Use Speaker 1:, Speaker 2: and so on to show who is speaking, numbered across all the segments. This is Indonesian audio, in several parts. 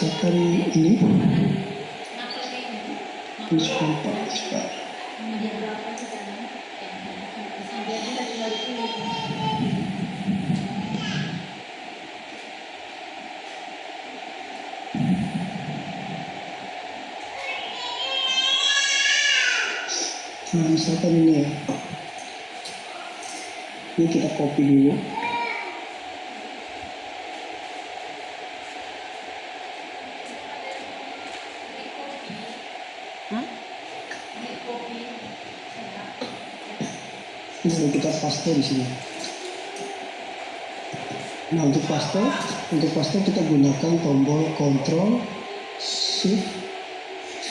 Speaker 1: misalkan ini contoh sekarang. Nah, misalkan ini ya, ini kita copy dulu. Ini kita paste di sini. Nah, untuk paste kita gunakan tombol Ctrl Shift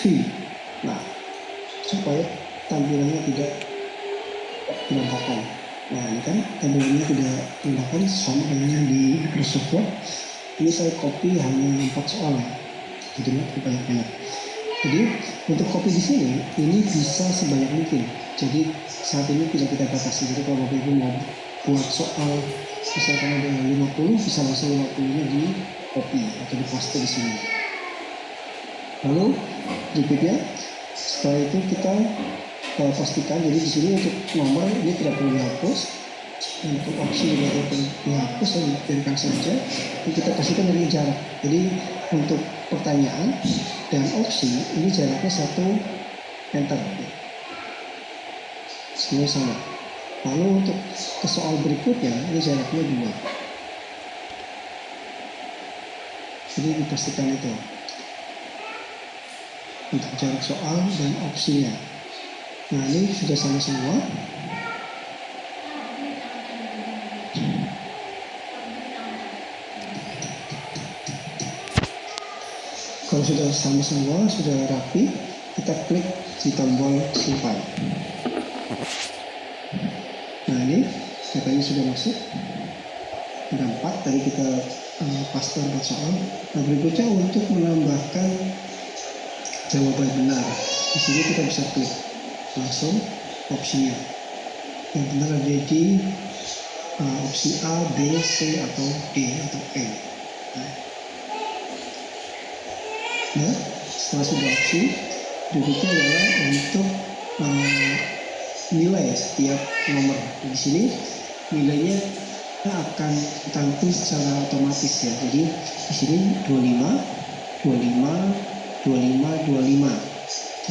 Speaker 1: V. Nah, supaya tampilannya tidak berantakan. Nah, ini kan tampilannya tidak berantakan sama dengan yang di Microsoft Word. Ini saya copy hanya 4 soal ya. Jadi banyak-banyak. Jadi untuk copy di sini ini bisa sebanyak mungkin. Jadi saat ini tidak kita batasi. Jadi kalau Bapak Ibu mau buat soal misalkan ada 50, bisa langsung 50-nya di copy atau di paste di sini. Lalu berikutnya setelah itu kita pastikan, jadi di sini untuk nomor ini tidak perlu dihapus, untuk opsi juga tidak perlu dihapus, dan biarkan saja. Ini kita pastikan dari jarak. Jadi untuk pertanyaan dan opsi ini jaraknya 1 enter, semua sama. Lalu untuk ke soal berikutnya ini jaraknya 2. Jadi dipastikan itu untuk jarak soal dan opsinya. Nah, ini sudah sama semua. Kalau sudah sama semua, sudah rapi, kita klik di tombol simpan. Nah, ini datanya sudah masuk. Ada 4, tadi kita paste 4 soal. Nah, berikutnya untuk menambahkan jawaban benar. Di sini kita bisa klik langsung opsinya. Yang benar ada di opsi A, B, C, atau D, atau E. Nah, setelah sudah opsi, berikutnya adalah untuk nilai setiap nomor. Di sini nilainya akan tampil secara otomatis ya. Jadi di sini 25, 25, 25, 25.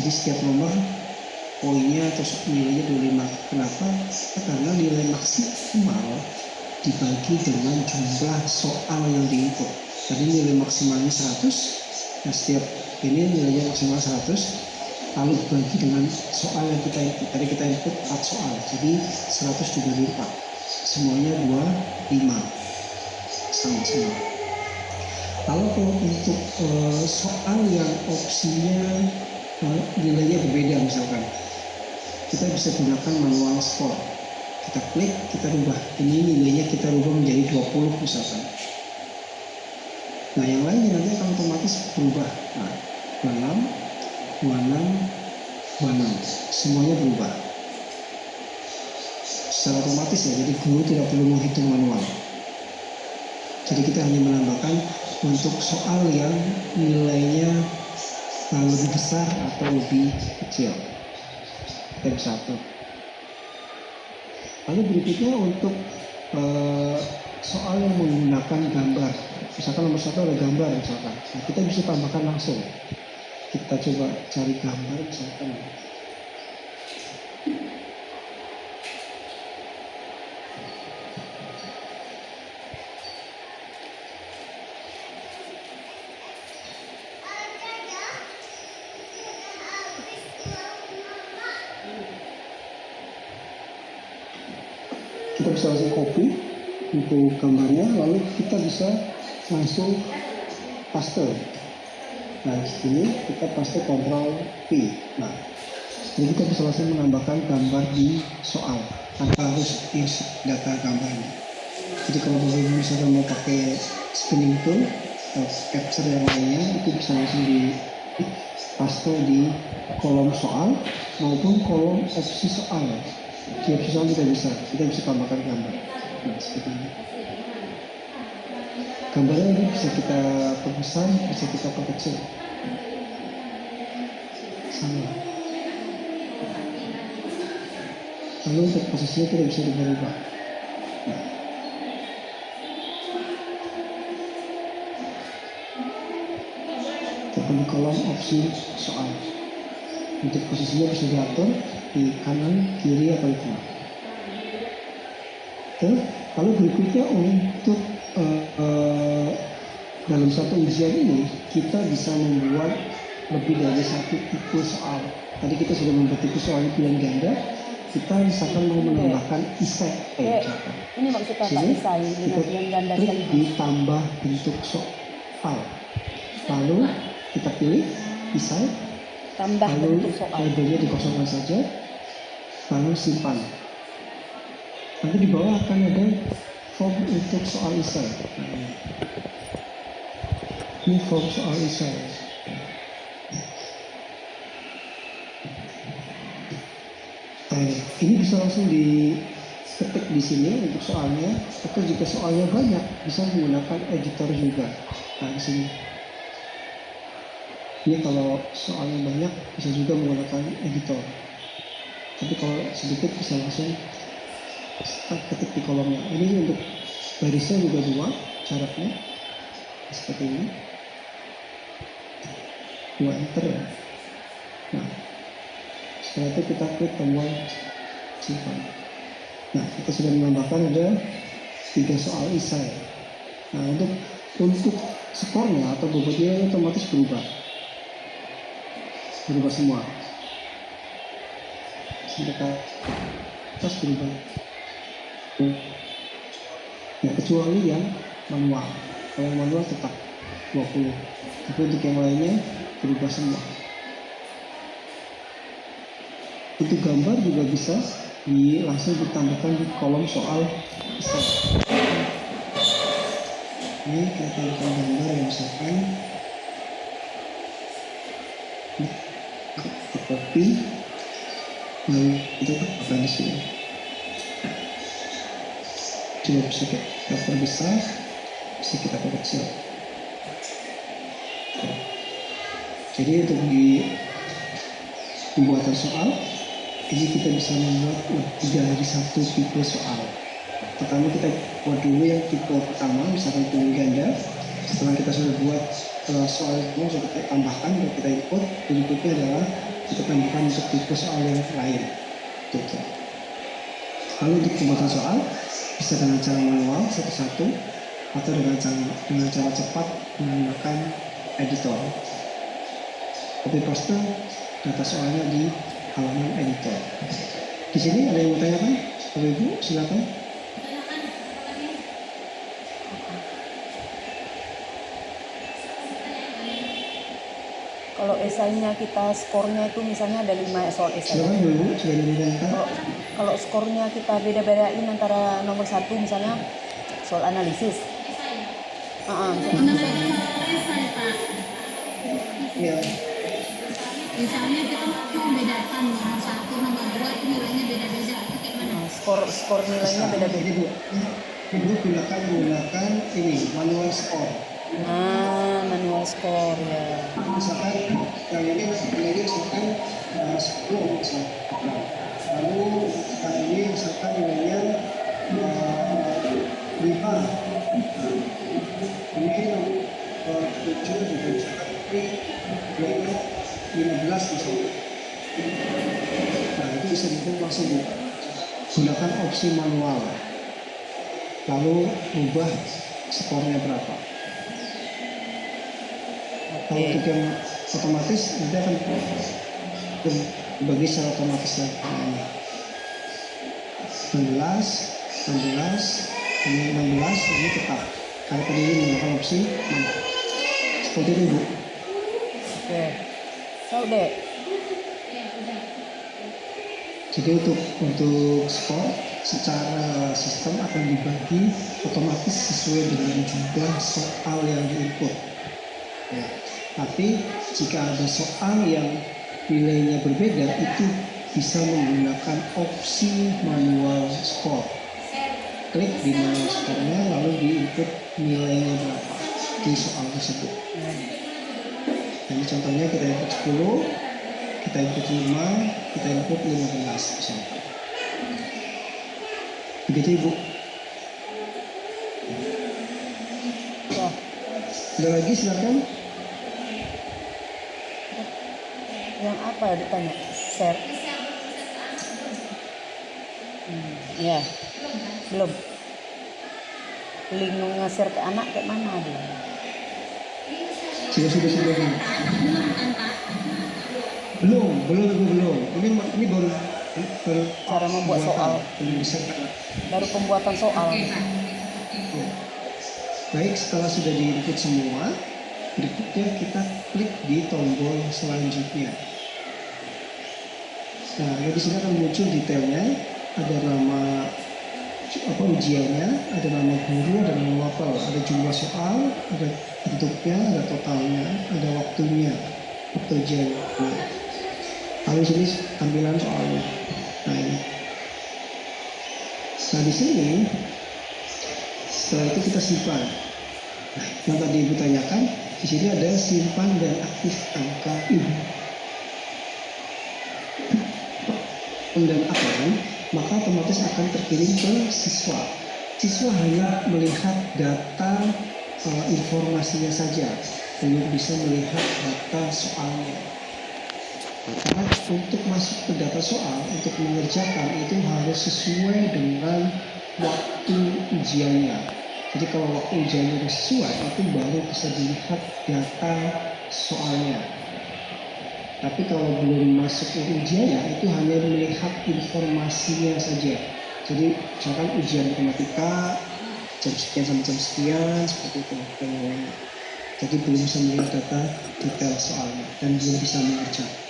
Speaker 1: Jadi setiap nomor poinnya atau nilainya 25. Kenapa? Karena nilai maksimal dibagi dengan jumlah soal yang diinput. Tadi nilai maksimalnya 100. Nah, setiap ini nilainya maksimal 100. Lalu dibagi dengan soal yang kita input. Tadi kita input 4 soal. Jadi 100 dibagi 4. Semuanya 25. Sama-sama. Lalu kalau untuk soal yang opsinya nilainya berbeda misalkan, kita bisa gunakan manual score. Kita klik, kita rubah. Ini nilainya kita rubah menjadi 20 misalkan. Nah, yang lainnya nanti akan otomatis berubah. Nah, 26, 26, 26. Semuanya berubah secara otomatis ya. Jadi guru tidak perlu menghitung manual. Jadi kita hanya menambahkan untuk soal yang nilainya lebih besar atau lebih kecil. Kita bisa atur. Lalu berikutnya untuk soal yang menggunakan gambar. Misalkan nomor 1 ada gambar misalkan. Nah, kita bisa tambahkan langsung. Kita coba cari gambar misalkan. Kita bisa langsung copy untuk gambarnya, lalu kita bisa langsung paste. Nah, di sini kita paste Ctrl P. Nah, jadi kita bisa langsung menambahkan gambar di soal tanpa harus isi data gambarnya. Jadi kalau misalnya mau pakai spinning tool atau capture yang lainnya, itu bisa langsung di paste di kolom soal maupun kolom opsi soal. Di opsi soal kita bisa tambahkan gambar. Nah, seperti ini. Gambarnya ini bisa kita perbesar, bisa kita perkecil. Sama. Lalu untuk posisinya tidak bisa dirubah. Nah. Ataupun di kolom opsi soal. Untuk posisinya bisa diatur di kanan, kiri, atau di tengah. Oke. Lalu berikutnya untuk dalam satu ujian ini kita bisa membuat lebih dari satu tipe soal. Tadi kita sudah membuat tipe soal pilihan ganda. Kita misalkan mau menambahkan isai.
Speaker 2: Ini maksud kata isai dengan pilihan ganda sekaligus.
Speaker 1: Ditambah bentuk soal. Lalu kita pilih isai.
Speaker 2: Tambah bentuk soal.
Speaker 1: Labelnya dikosongkan saja. Lalu simpan. Nanti di bawah akan ada form untuk soal isai. Ini form soal isai. Ini bisa langsung diketik di sini untuk soalnya, atau jika soalnya banyak bisa menggunakan editor juga. Nah di sini. Ini kalau soalnya banyak bisa juga menggunakan editor. Tapi kalau sedikit bisa langsung ketik di kolomnya. Ini untuk barisnya juga dua syaratnya seperti ini. Dua enter ya. Nah, setelah itu kita klik tombol simpan. Nah, kita sudah menambahkan ada 3 soal isai. Nah, untuk skornya atau bobotnya otomatis berubah semua. Sampai atas berubah. Nah, kecuali yang manual. Kalau yang manual tetap 20. Tapi untuk yang lainnya berubah semua. Untuk gambar juga bisa langsung ditambahkan di kolom soal isai. Ini kita tambahkan gambar yang misalkan kita copy, lalu kita tambahkan di sini. Coba bisa kita perbesar, bisa kita perkecil. Jadi untuk di pembuatan soal ini kita bisa membuat lebih dari satu tipe soal. Pertama kita buat dulu yang tipe pertama, misalkan pilihan ganda. Setelah kita sudah buat soal itu sudah kita tambahkan, sudah kita input. Berikutnya adalah kita tambahkan untuk tipe soal yang lain. Gitu. Lalu untuk pembuatan soal bisa dengan cara manual satu-satu atau dengan cara cepat menggunakan editor. Copy paste data soalnya di halaman editor. Di sini ada yang mau tanyakan? Bapak Ibu, silakan.
Speaker 2: Kalau esainya kita skornya itu misalnya ada 5 soal esai.
Speaker 1: Silakan Bapak Ibu, sudah ditanyakan.
Speaker 2: Kalau skornya kita beda-bedain antara nomor 1 misalnya soal analisis.
Speaker 1: Ya.
Speaker 3: Misalnya kita mau membedakan nomor 1, nomor 2 itu nilainya beda-beda. Itu kayak mana?
Speaker 2: Skor nilainya beda-beda.
Speaker 1: Ibu gunakan ini manual score.
Speaker 2: Manual score ya.
Speaker 1: Misalkan yang ini nilainya misalkan 10 misalkan. Lalu yang ini misalkan nilainya 5. Ini 7 juga misalkan ini nilainya 15 misalnya. Nah itu bisa dihitung langsung Bu. Gunakan opsi manual. Lalu ubah skornya berapa. Kalau untuk yang otomatis nanti akan dibagi secara otomatis lagi. 16, ini 16 ini tetap. Kalau tadi ini menggunakan opsi manual. Seperti itu Bu.
Speaker 2: Oke. Udah.
Speaker 1: Jadi untuk skor secara sistem akan dibagi otomatis sesuai dengan jumlah soal yang diinput. Ya. Tapi jika ada soal yang nilainya berbeda itu bisa menggunakan opsi manual skor. klik di mana skornya, lalu di input nilainya berapa di soal tersebut. Jadi contohnya kita input 10, kita input 5, kita input 15 misalkan. Begitu Ibu.
Speaker 2: Ya,
Speaker 1: Ada lagi silakan.
Speaker 2: yang apa ya ditanya? Share. Ya, belum. Link nge-share ke anak kayak mana dia?
Speaker 1: Sudah.
Speaker 3: Belum kan Pak?
Speaker 1: Belum. Ini baru
Speaker 2: Cara membuat soal.
Speaker 1: penulisan.
Speaker 2: Baru pembuatan soal.
Speaker 3: Oke Pak.
Speaker 1: Baik, setelah sudah di-input semua, berikutnya kita klik di tombol selanjutnya. Nah, di sini akan muncul detailnya, ada nama ujiannya, ada nama guru, ada nama mapel, ada jumlah soal, ada bentuknya, ada totalnya, ada waktunya, waktu ujiannya. Lalu di sini tampilan soalnya. Nah ini. Nah di sini setelah itu kita simpan. Nah, yang tadi Ibu tanyakan, di sini ada simpan dan aktif angka Ibu. Dan akan, maka otomatis akan terkirim ke siswa. Siswa hanya melihat data informasinya saja, belum bisa melihat data soalnya. Karena untuk masuk ke data soal, untuk mengerjakan itu harus sesuai dengan waktu ujiannya. Jadi kalau waktu ujiannya sudah sesuai, itu baru bisa dilihat data soalnya. Tapi kalau belum masuk ke ujiannya, itu hanya melihat informasinya saja. Jadi misalkan ujian matematika jam sekian sampai jam sekian, seperti itu. Jadi belum bisa melihat data detail soalnya dan belum bisa mengerjakan.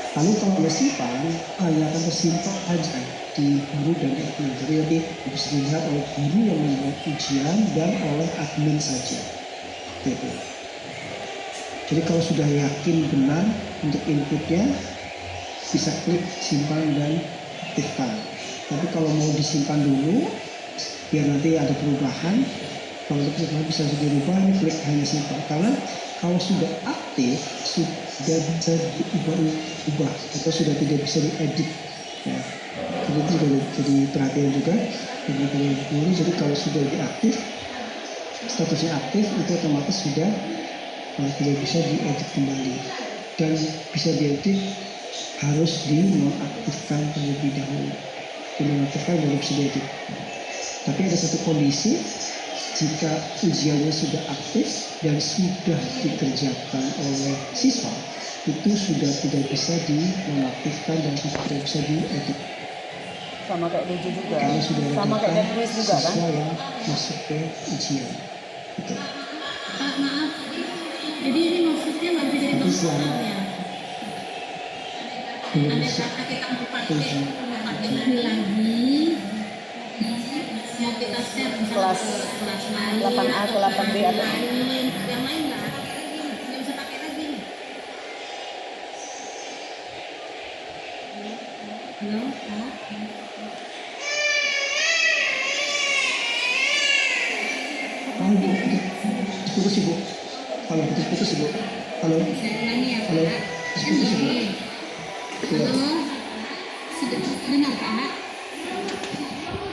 Speaker 1: Lalu kalau ada simpan, hanya akan tersimpan aja di guru dan admin. Jadi nanti bisa dilihat oleh guru yang membuat ujian dan oleh admin saja. Gitu. Jadi kalau sudah yakin benar untuk inputnya, bisa klik simpan dan aktifkan. Tapi kalau mau disimpan dulu, biar nanti ada perubahan, kalau untuk bisa dirubah, klik hanya simpan. Karena kalau sudah aktif, sudah bisa diubah atau sudah tidak bisa diedit. Ya. Jadi itu juga jadi perhatian juga. Jadi kalau sudah diaktif, statusnya aktif, itu otomatis sudah tidak bisa diedit kembali. Dan bisa diedit harus dinonaktifkan terlebih dahulu. Dinonaktifkan baru bisa diedit. Tapi ada satu kondisi, jika ujiannya sudah aktif dan sudah dikerjakan oleh siswa, itu sudah tidak bisa dinonaktifkan dan tidak bisa diedit.
Speaker 2: Sama kayak DJ juga.
Speaker 1: Karena sudah
Speaker 2: Sama kayak Netflix juga kan?
Speaker 1: siswa yang masuk ke ujian. Gitu.
Speaker 3: Pak maaf. Jadi ini maksudnya nggak bisa jadi
Speaker 1: Tapi
Speaker 3: soal
Speaker 1: selama
Speaker 3: ya?
Speaker 1: belum
Speaker 3: Ada
Speaker 1: bisa
Speaker 3: kata kita mau pakai
Speaker 1: uji.
Speaker 3: lagi. Mau kita share misalnya
Speaker 2: Kelas
Speaker 3: ke kelas lain
Speaker 2: 8A ke 8B atau
Speaker 3: yang lain nggak bisa pakai lagi. Halo Pak.
Speaker 1: Halo Bu, putus Ibu. Halo, putus Ibu. Halo,
Speaker 3: Saya ulangi ya
Speaker 1: halo,
Speaker 3: Pak.
Speaker 1: putus Ibu.
Speaker 3: Halo. Sudah dengar Pak?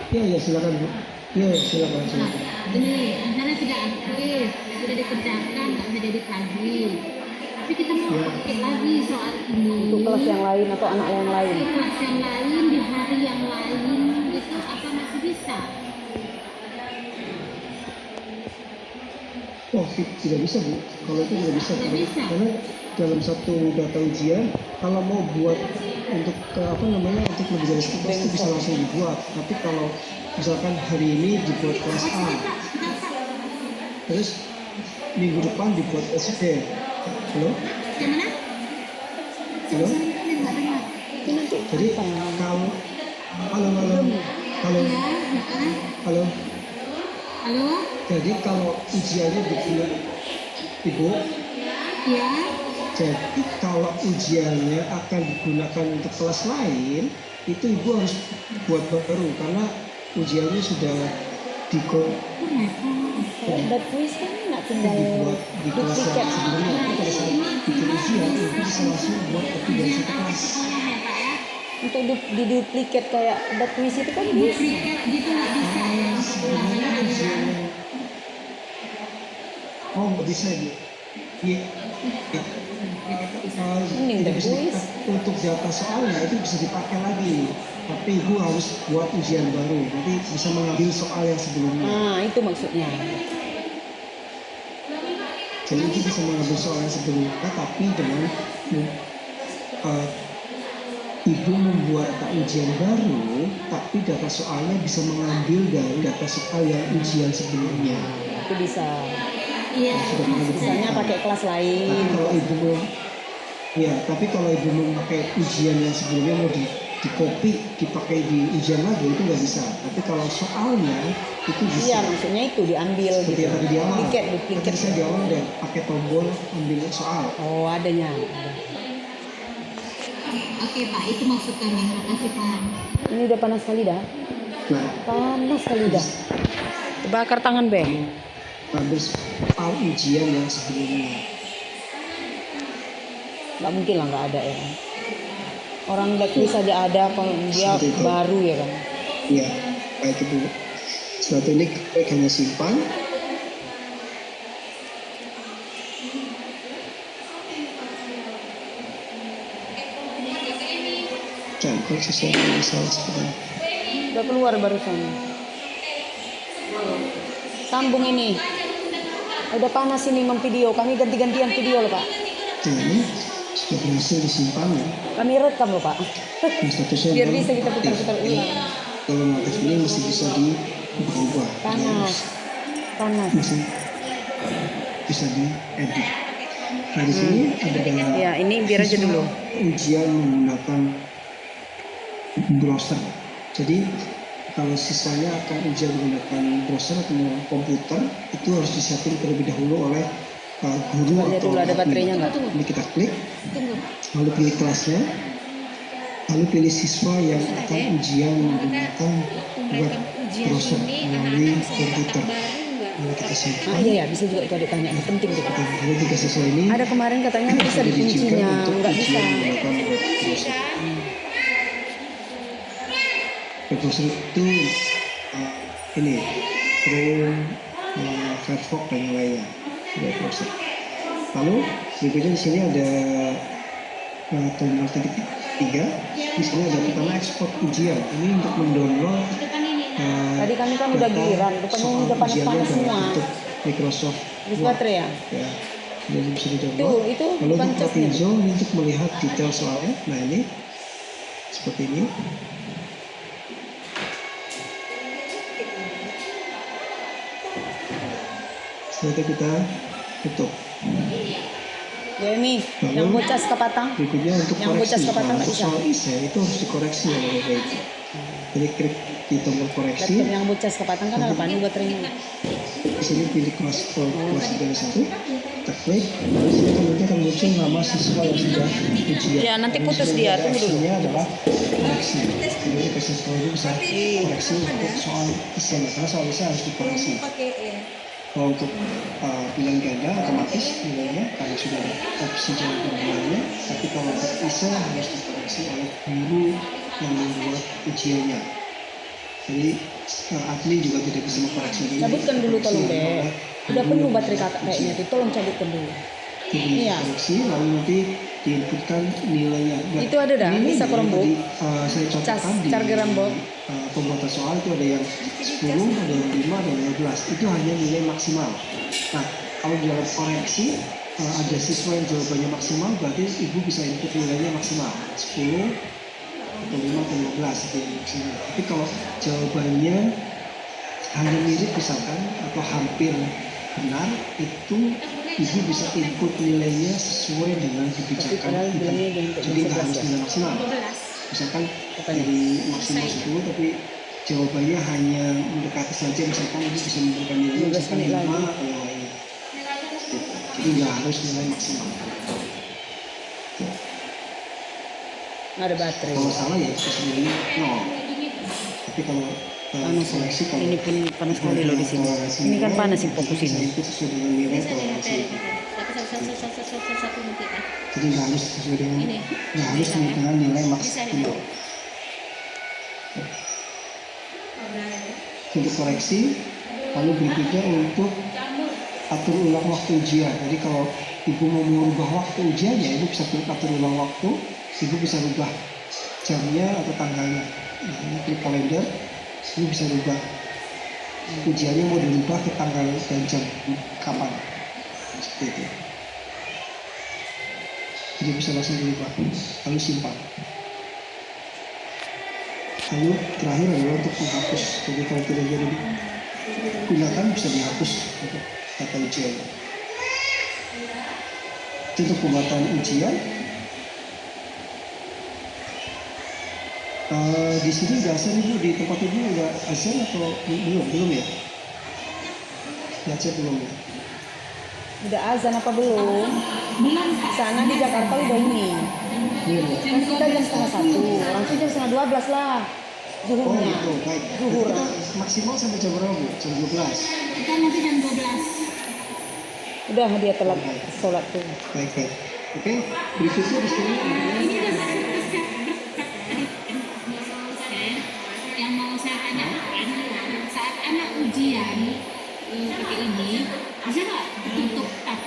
Speaker 1: Ya, silakan Bu. Ya, silakan.
Speaker 3: Nah, ini misalnya sudah aktif, sudah dikerjakan, nggak bisa jadi lagi. Tapi kita mau
Speaker 1: Ya.
Speaker 3: pakai lagi soal ini.
Speaker 2: untuk kelas yang lain atau anak yang lain.
Speaker 3: Di kelas yang lain, di hari yang lain, itu apa masih bisa?
Speaker 1: Oh, tidak bisa Bu. Kalau itu tidak bisa.
Speaker 3: Tidak bisa.
Speaker 1: Karena dalam satu data ujian, kalau mau buat untuk untuk lebih dari satu kelas itu bisa langsung dibuat. Tapi kalau misalkan hari ini dibuat kelas A, terus minggu depan dibuat kelas B. Halo?
Speaker 3: Yang mana?
Speaker 1: Halo?
Speaker 3: Nggak dengar.
Speaker 1: Jadi kalau halo
Speaker 3: Ya,
Speaker 1: halo.
Speaker 3: halo,
Speaker 1: Jadi kalau ujiannya dibuat Ibu,
Speaker 3: ya,
Speaker 1: jadi kalau ujiannya akan digunakan untuk kelas lain, itu ibu harus buat baru karena ujiannya sudah di
Speaker 2: Kalau udah kuis kan nggak tinggal
Speaker 1: dibuat di kelas
Speaker 2: duplikat.
Speaker 1: yang sebelumnya. Tapi pada saat bikin ujian ibu bisa langsung buat kopi dari satu kelas.
Speaker 2: Untuk di duplikat kayak udah kuis itu kan bisa.
Speaker 3: Duplikat gitu nggak bisa ya.
Speaker 1: Sebenarnya ujiannya nggak bisa ibu. Iya.
Speaker 2: Mending
Speaker 1: Tidak
Speaker 2: udah
Speaker 1: bisa
Speaker 2: kuis.
Speaker 1: untuk data soalnya itu bisa dipakai lagi. Tapi ibu harus buat ujian baru. Nanti bisa mengambil soal yang sebelumnya.
Speaker 2: Nah, itu maksudnya.
Speaker 1: Jadi ibu bisa mengambil soal yang sebelumnya, tapi dengan ibu membuat data ujian baru, tapi data soalnya bisa mengambil dari data soal yang ujian sebelumnya.
Speaker 2: Itu bisa.
Speaker 3: Iya.
Speaker 2: Misalnya pakai kelas lain.
Speaker 1: Tapi kalau ibu mau, ya, tapi kalau ibu mau pakai ujian yang sebelumnya mau di copy, dipakai di ujian lagi itu nggak bisa. Tapi kalau soalnya itu bisa.
Speaker 2: Iya, maksudnya itu diambil
Speaker 1: Seperti
Speaker 2: gitu.
Speaker 1: yang tadi di awal.
Speaker 2: Duplikat.
Speaker 1: Tadi saya di awal udah pakai tombol ambil soal.
Speaker 2: Oh, adanya. Ada.
Speaker 3: Oke Pak, itu maksud kami. Makasih Pak.
Speaker 2: Ini udah panas sekali dah.
Speaker 1: Nah,
Speaker 2: Panas sekali dah. Bakar tangan, Be.
Speaker 1: ambil soal ujian yang sebelumnya.
Speaker 2: Nggak mungkin lah nggak ada ya kan. Orang udah tulis aja ada, kalau dia
Speaker 1: Seperti itu.
Speaker 2: baru ya kan.
Speaker 1: Ya, baik ibu. Setelah ini klik hanya simpan. Dan klik sesuai dengan masalah seperti ini.
Speaker 2: Udah keluar barusan. Sambung ini. Udah panas ini memvideo. Kami ganti-gantian video loh Pak.
Speaker 1: Nah, ini sudah berhasil disimpan ya.
Speaker 2: Kami rekam loh Pak.
Speaker 1: Dan statusnya
Speaker 2: Biar
Speaker 1: adalah
Speaker 2: bisa kita
Speaker 1: aktif.
Speaker 2: putar-putar
Speaker 1: Jadi,
Speaker 2: ulang.
Speaker 1: kalau aktif ini masih bisa diubah.
Speaker 2: Panas. Panas.
Speaker 1: Masih bisa diedit. Nah di sini ada
Speaker 2: Ya, ini biar aja
Speaker 1: siswa
Speaker 2: dulu.
Speaker 1: ujian menggunakan browser. Jadi kalau siswanya akan ujian menggunakan browser atau komputer itu harus disiapin terlebih dahulu oleh guru
Speaker 2: Lihat
Speaker 1: atau
Speaker 2: dulu ada
Speaker 1: admin.
Speaker 2: baterainya nggak?
Speaker 1: Ini kita klik,
Speaker 3: Tunggu.
Speaker 1: lalu pilih kelasnya, lalu pilih siswa yang akan ujian menggunakan web browser melalui komputer. Lalu kita simpan.
Speaker 2: Ah iya ya, bisa juga itu ada tanya. Penting gitu.
Speaker 1: Jadi tiga siswa ini
Speaker 2: Ada kemarin katanya bisa
Speaker 1: sudah diizinkan
Speaker 2: dikuncinya,
Speaker 1: untuk
Speaker 2: nggak bisa.
Speaker 1: ujian menggunakan web browser. Web browser itu ini Chrome, Firefox dan yang lainnya. Web browser. Lalu berikutnya di sini ada tombol titik 3. Di sini ada pertama ekspor ujian. Ini untuk mendownload
Speaker 2: Tadi kami kan udah giliran, rupanya ini udah panas-panas semua.
Speaker 1: Untuk Microsoft
Speaker 2: Terus
Speaker 1: Word.
Speaker 2: baterai ya?
Speaker 1: Ya, jadi bisa
Speaker 2: Itu
Speaker 1: didownload. Lalu
Speaker 2: bukan
Speaker 1: untuk
Speaker 2: casnya.
Speaker 1: hijau ini untuk melihat detail soalnya. Nah ini seperti ini. Setelah itu kita tutup.
Speaker 2: Ya ini, yang bocas kepatang.
Speaker 1: Berikutnya untuk
Speaker 2: Yang
Speaker 1: koreksi.
Speaker 2: bocas kepatang
Speaker 1: Nah,
Speaker 2: nggak
Speaker 1: untuk
Speaker 2: bisa.
Speaker 1: soal isai itu harus dikoreksi ya baik. Jadi klik di tombol koreksi.
Speaker 2: Laptop yang bocas kepatang kan apa nih baterainya?
Speaker 1: Di sini pilih kelas 1, kita klik, lalu di sini kemudian akan muncul nama siswa yang sudah ujian.
Speaker 2: Ya, nanti
Speaker 1: Lalu
Speaker 2: putus
Speaker 1: di sini
Speaker 2: dia,
Speaker 1: ada
Speaker 2: tunggu dulu.
Speaker 1: aksinya adalah koreksi. Jadi kasih siswa itu bisa koreksi untuk soal isai, karena soal isai harus dikoreksi. Kalau untuk pilihan ganda otomatis nilainya karena sudah ada opsi jawaban keduanya, tapi kalau untuk isai harus dikoreksi oleh guru yang membuat ujiannya. Jadi admin juga tidak bisa mengkoreksi ini.
Speaker 2: Cabutkan dulu tolong
Speaker 1: Dikoreksi
Speaker 2: deh.
Speaker 1: oleh
Speaker 2: Udah
Speaker 1: guru
Speaker 2: penuh
Speaker 1: yang
Speaker 2: baterai kakak
Speaker 1: membuat
Speaker 2: kayaknya
Speaker 1: ujian.
Speaker 2: tuh, tolong cabutkan dulu.
Speaker 1: Jadi
Speaker 2: Iya.
Speaker 1: dikoreksi lalu nanti diinputkan nilainya. Nah,
Speaker 2: Itu ada dah,
Speaker 1: ini
Speaker 2: bisa
Speaker 1: yang
Speaker 2: kerembuk.
Speaker 1: tadi, saya contohkan di
Speaker 2: charger rembuk.
Speaker 1: pembuatan soal itu ada yang 10, ada yang 5, ada yang 15. Itu hanya nilai maksimal. Nah, kalau di dalam koreksi ada siswa yang jawabannya maksimal, berarti ibu bisa input nilainya maksimal 10 atau 5 atau 15 itu yang maksimal. Tapi kalau jawabannya hanya mirip misalkan atau hampir benar, itu ibu bisa input nilainya sesuai dengan kebijakan
Speaker 2: padahal
Speaker 1: ibu.
Speaker 2: bilangnya jangan untuk
Speaker 1: Jadi nggak
Speaker 2: 11
Speaker 1: harus
Speaker 2: ya.
Speaker 1: nilai maksimal. Misalkan
Speaker 2: Katanya.
Speaker 1: dari maksimal 10 tapi jawabannya hanya mendekati saja, misalkan ibu bisa memberikan nilai
Speaker 2: 15
Speaker 1: misalkan
Speaker 2: menit
Speaker 1: 5
Speaker 2: lagi.
Speaker 1: atau yang lain. Jadi nggak harus nilai maksimal.
Speaker 2: Nggak ada baterai.
Speaker 1: Kalau salah ya sendiri nol. Tapi kalau
Speaker 2: Panas ya.
Speaker 1: koleksi kalau
Speaker 2: Ini pun panas sekali loh di sini. Ini kan panas sih fokus
Speaker 1: bisa
Speaker 2: ini.
Speaker 1: ikut sesuai dengan nilai toleransi.
Speaker 3: Satu nanti kan.
Speaker 1: Jadi nggak harus sesuai dengan
Speaker 3: Ini.
Speaker 1: nggak harus dengan nilai
Speaker 3: Bisa
Speaker 1: maksimal. Untuk koreksi, lalu berikutnya untuk atur ulang waktu ujian. Jadi kalau ibu mau merubah waktu ujiannya, ibu bisa atur ulang waktu, ibu bisa rubah jamnya atau tanggalnya. Nah, ini klik kalender, ibu bisa rubah ujiannya mau dirubah ke tanggal dan jam kapan, seperti itu. Jadi bisa langsung dirubah, lalu simpan. Lalu terakhir adalah untuk menghapus. Jadi kalau tidak jadi digunakan bisa dihapus untuk data ujian. Itu untuk pembuatan ujian. Di sini udah azan ibu, di tempat ibu udah azan atau belum ya? Baca belum ya?
Speaker 2: Udah azan apa belum?
Speaker 3: Belum.
Speaker 2: Sana di Jakarta udah ini.
Speaker 1: Belum ya?
Speaker 2: Kan kita jam 11:30, orang tuh jam 11:30 lah.
Speaker 1: Oh
Speaker 2: Zuhurnya.
Speaker 1: gitu, baik.
Speaker 2: Zuhur.
Speaker 1: Kita maksimal sampai jam berapa bu? Jam 12.
Speaker 3: Kita nanti jam 12.
Speaker 2: Udah dia telat sholat tuh.
Speaker 1: Baik, baik. Oke, berikutnya di sini
Speaker 3: Ini udah masuk ke set yang mau saya tanyakan saat anak ujian pakai ini bisa nggak tutup tab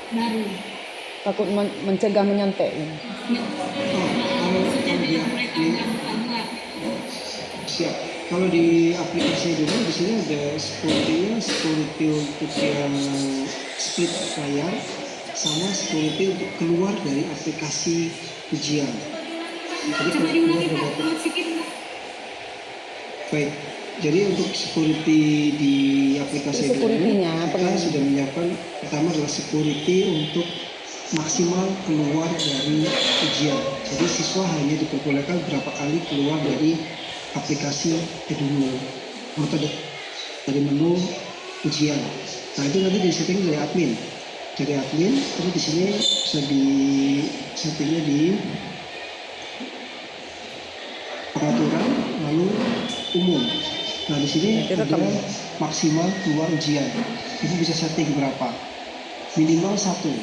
Speaker 3: baru?
Speaker 2: Takut mencegah menyontek.
Speaker 3: Maksudnya biar mereka nggak buat.
Speaker 1: siap. Kalau di aplikasi dulu di sini ada security untuk yang split layar sama security untuk keluar dari aplikasi ujian. Jadi
Speaker 3: Coba
Speaker 1: kalau
Speaker 3: diulangi
Speaker 1: keluar
Speaker 3: Pak,
Speaker 1: dari
Speaker 3: buat sedikit Pak.
Speaker 1: baik. Jadi untuk security di aplikasi
Speaker 2: Itu security-nya,
Speaker 1: kita sudah menyiapkan pertama adalah security untuk maksimal keluar dari ujian. Jadi siswa hanya diperbolehkan berapa kali keluar dari aplikasi Eduno atau dari menu ujian. Nah itu nanti di setting dari admin. Dari admin terus di sini bisa di settingnya di pengaturan lalu umum. Nah di sini
Speaker 2: Kita
Speaker 1: ada
Speaker 2: tahu.
Speaker 1: maksimal keluar ujian. Ibu bisa setting berapa? Minimal satu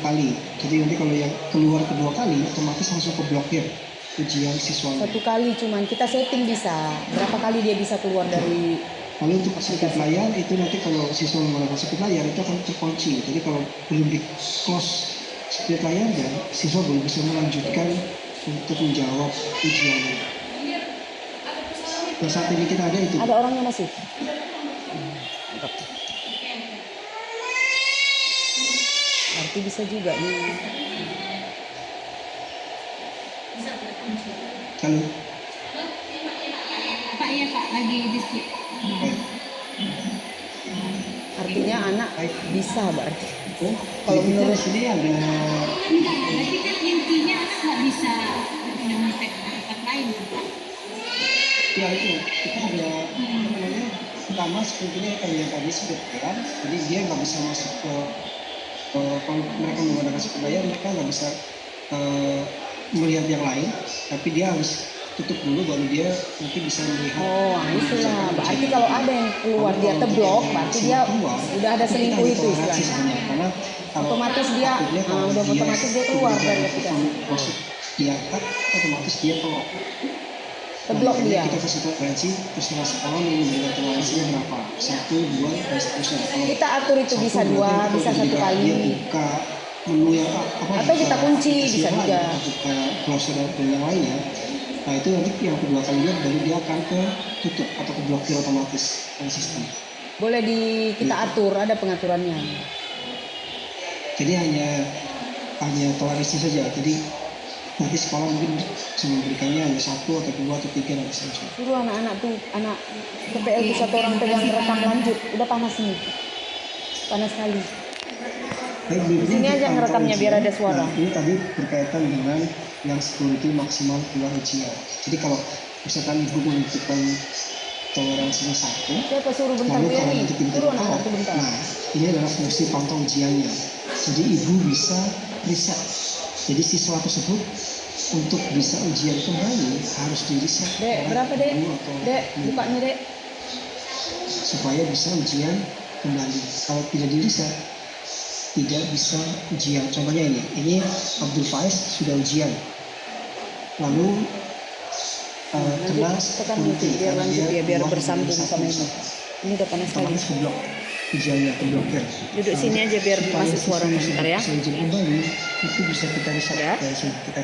Speaker 1: kali. Jadi nanti kalau yang keluar kedua kali otomatis langsung keblokir ujian siswanya.
Speaker 2: Satu kali cuman kita setting bisa. Berapa kali dia bisa keluar dari
Speaker 1: Lalu untuk split layar itu nanti kalau siswa menggunakan split layar itu akan terkunci. Jadi kalau belum di close split layarnya, siswa belum bisa melanjutkan untuk menjawab ujiannya. Nah saat ini kita ada itu.
Speaker 2: ada orangnya masih. Berarti bisa juga nih.
Speaker 1: Halo.
Speaker 3: Pak ya Pak lagi diskusi.
Speaker 1: Baik.
Speaker 2: Artinya anak bisa berarti.
Speaker 1: Oh,
Speaker 2: Kalau
Speaker 1: jadi kita
Speaker 2: menurut-
Speaker 1: di sini ada
Speaker 3: Enggak, berarti kan intinya anak nggak bisa nyontek tempat lain Pak.
Speaker 1: ya itu kita ada apa namanya pertama sebetulnya kayak yang tadi split layar. Jadi dia nggak bisa masuk ke kalau mereka menggunakan split layar mereka nggak bisa melihat yang lain. Tapi dia harus tutup dulu baru dia nanti bisa melihat.
Speaker 2: Oh, itulah. Berarti kalau ada yang keluar dia terblok, berarti dia udah ada selingkuh itu istilahnya.
Speaker 1: Karena kalau
Speaker 2: Otomatis dia,
Speaker 1: takutnya kalau
Speaker 2: udah otomatis dia keluar dari aplikasi.
Speaker 1: masuk diangkat otomatis dia keluar.
Speaker 2: Terblok
Speaker 1: Nah,
Speaker 2: dia.
Speaker 1: kita kasih toleransi terserah sekolah mau memberikan toleransinya berapa, 1, 2, dan seterusnya. Kalau
Speaker 2: Kita atur itu
Speaker 1: satu,
Speaker 2: bisa
Speaker 1: berarti
Speaker 2: 2,
Speaker 1: kalau
Speaker 2: bisa
Speaker 1: dia
Speaker 2: 1 kali.
Speaker 1: dia buka menu yang apa
Speaker 2: Atau kita
Speaker 1: buka
Speaker 2: kunci,
Speaker 1: aplikasi
Speaker 2: bisa
Speaker 1: yang
Speaker 2: juga.
Speaker 1: lain, buka browser dan yang lainnya. Nah itu nanti yang kedua kalinya baru dia akan ke tutup atau ke blokir otomatis oleh sistem.
Speaker 2: Boleh kita atur, ada pengaturannya.
Speaker 1: Jadi hanya toleransi saja. Jadi nanti sekolah mungkin bisa memberikannya hanya 1 atau 2 atau 3 nanti saja.
Speaker 2: Suruh anak-anak tuh, anak PPL tuh satu orang pegang rekam lanjut. Udah panas nih. Panas sekali.
Speaker 1: Baik,
Speaker 2: Di sini
Speaker 1: berikutnya
Speaker 2: aja
Speaker 1: pantau
Speaker 2: ngerekamnya biar
Speaker 1: ujian.
Speaker 2: ada suara.
Speaker 1: Nah, ini tadi berkaitan dengan yang security maksimal keluar ujian. Jadi kalau misalkan ibu menentukan toleransinya 1,
Speaker 2: Siapa suruh bentar
Speaker 1: lalu
Speaker 2: Bu
Speaker 1: kalau
Speaker 2: Yani?
Speaker 1: nanti pintu
Speaker 2: Suruh anak-anak tuh bentar.
Speaker 1: nah ini adalah fungsi pantau ujiannya. Jadi ibu bisa riset. Jadi siswa tersebut untuk bisa ujian kembali harus di reset.
Speaker 2: Dek, berapa dek? Dek, bukanya dek.
Speaker 1: Supaya bisa ujian kembali. Kalau tidak di reset, tidak bisa ujian. Contohnya ini Abdul Faiz sudah ujian, lalu kena
Speaker 2: Tekan lanjut biar lanjut ya, biar bersambung sama ini. Ini udah panas lagi.
Speaker 1: otomatis keblok, ujiannya keblokir.
Speaker 2: Duduk sini aja biar masuk suaranya, bentar ya.
Speaker 1: Bisa ujian kembali, itu bisa kita reset
Speaker 2: Ya.
Speaker 1: dari sini, kita